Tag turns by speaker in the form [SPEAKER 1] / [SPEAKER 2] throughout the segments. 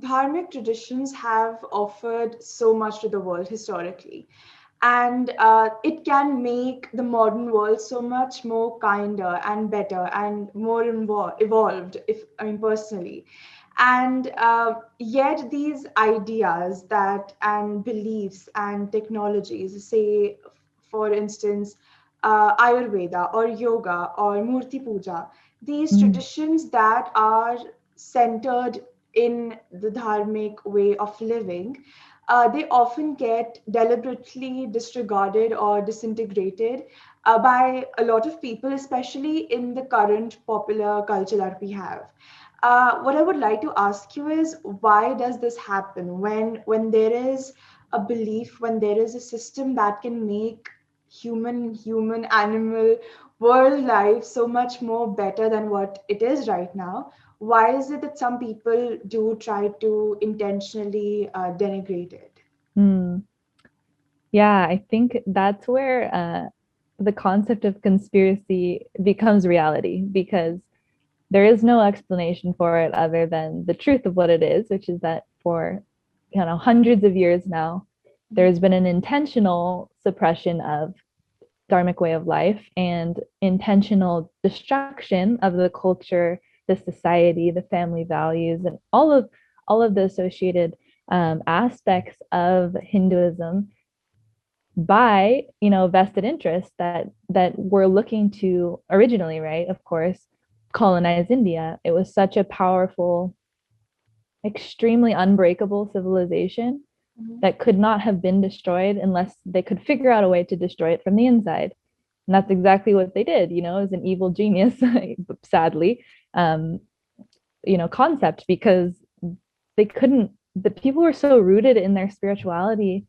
[SPEAKER 1] dharmic traditions have offered so much to the world historically. And it can make the modern world so much more kinder and better and more evolved, if I mean personally. And yet these ideas that and beliefs and technologies, say for instance Ayurveda or yoga or Murti Puja, these
[SPEAKER 2] Mm.
[SPEAKER 1] traditions that are centered in the dharmic way of living, they often get deliberately disregarded or disintegrated by a lot of people, especially in the current popular culture that we have. What I would like to ask you is, why does this happen when there is a belief, when there is a system that can make human animal world life so much more better than what it is right now? Why is it that some people do try to intentionally denigrate it?
[SPEAKER 2] Mm. Yeah, I think that's where the concept of conspiracy becomes reality because there is no explanation for it other than the truth of what it is, which is that for hundreds of years now, there's been an intentional suppression of dharmic way of life and intentional destruction of the culture, the society, the family values, and all of the associated aspects of Hinduism by vested interests that were looking to originally, right, of course, colonize India. It was such a powerful, extremely unbreakable civilization
[SPEAKER 1] Mhm.
[SPEAKER 2] that could not have been destroyed unless they could figure out a way to destroy it from the inside. And that's exactly what they did. It was an evil genius, sadly, um, concept, because they couldn't, the people were so rooted in their spirituality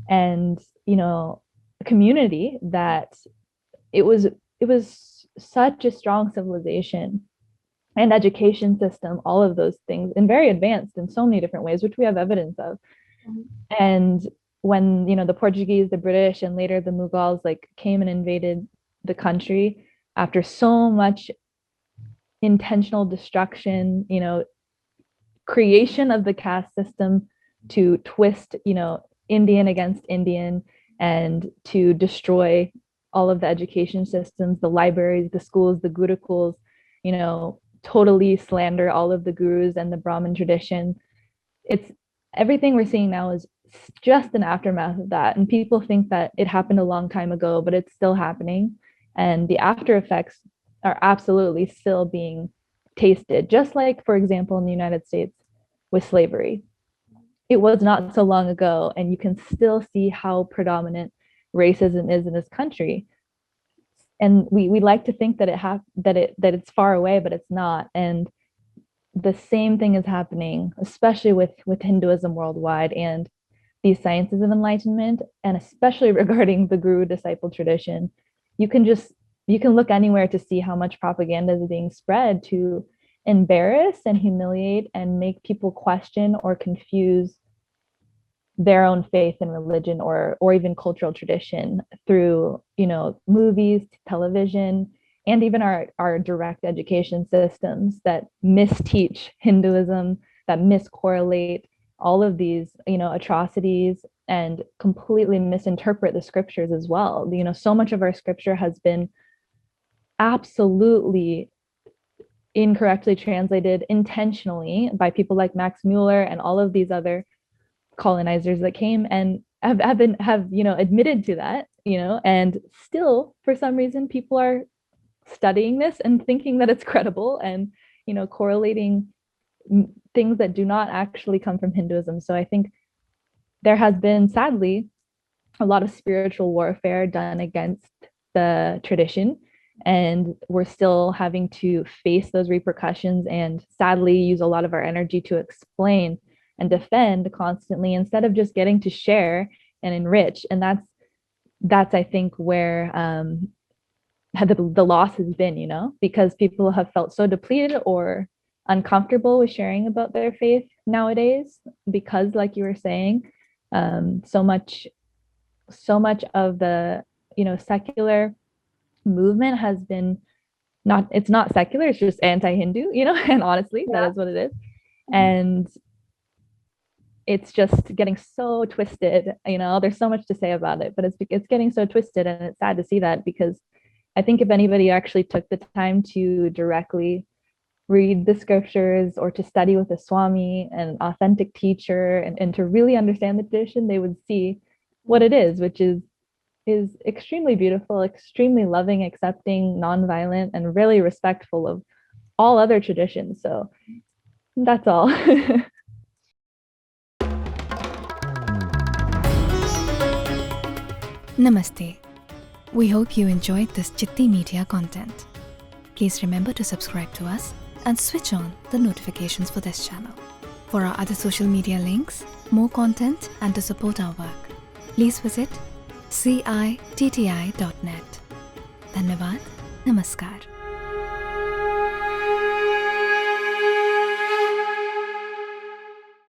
[SPEAKER 2] and community that it was such a strong civilization and education system, all of those things, and very advanced in so many different ways, which we have evidence of.
[SPEAKER 1] Mhm.
[SPEAKER 2] And when the Portuguese, the British, and later the Mughals like came and invaded the country after so much intentional destruction, creation of the caste system to twist, Indian against Indian, and to destroy all of the education systems, the libraries, the schools, the gurukuls, totally slander all of the gurus and the Brahmin tradition. It's everything we're seeing now is just an aftermath of that. And people think that it happened a long time ago, but it's still happening. And the after effects are absolutely still being tasted, just like, for example, in the United States with slavery. It was not so long ago, and you can still see how predominant racism is in this country. And we like to think that it's far away, but it's not. And the same thing is happening, especially with Hinduism worldwide and these sciences of enlightenment, and especially regarding the guru disciple tradition. You can look anywhere to see how much propaganda is being spread to embarrass and humiliate and make people question or confuse their own faith and religion or even cultural tradition through movies, television, and even our direct education systems that misteach Hinduism, that miscorrelate all of these atrocities and completely misinterpret the scriptures as well. So much of our scripture has been absolutely incorrectly translated intentionally by people like Max Mueller and all of these other colonizers that came and have admitted to that, and still for some reason people are studying this and thinking that it's credible and correlating things that do not actually come from Hinduism. So I think there has been, sadly, a lot of spiritual warfare done against the tradition, and we're still having to face those repercussions and sadly use a lot of our energy to explain and defend constantly instead of just getting to share and enrich. And that's I think where the loss has been, because people have felt so depleted or uncomfortable with sharing about their faith nowadays because, like you were saying, so much of the secular movement has been not, it's not secular, it's just anti-Hindu, and honestly that
[SPEAKER 1] Yeah.
[SPEAKER 2] is what it is.
[SPEAKER 1] Mhm.
[SPEAKER 2] And it's just getting so twisted. There's so much to say about it, but it's getting so twisted, and it's sad to see that, because I think if anybody actually took the time to directly read the scriptures or to study with a Swami, an authentic teacher, and to really understand the tradition, they would see what it is, which is extremely beautiful, extremely loving, accepting, nonviolent, and really respectful of all other traditions. So that's all.
[SPEAKER 3] Namaste. We hope you enjoyed this Chitti Media content. Please remember to subscribe to us and switch on the notifications for this channel. For our other social media links, more content, and to support our work, please visit citti.net. Dhanyavad. Namaskar.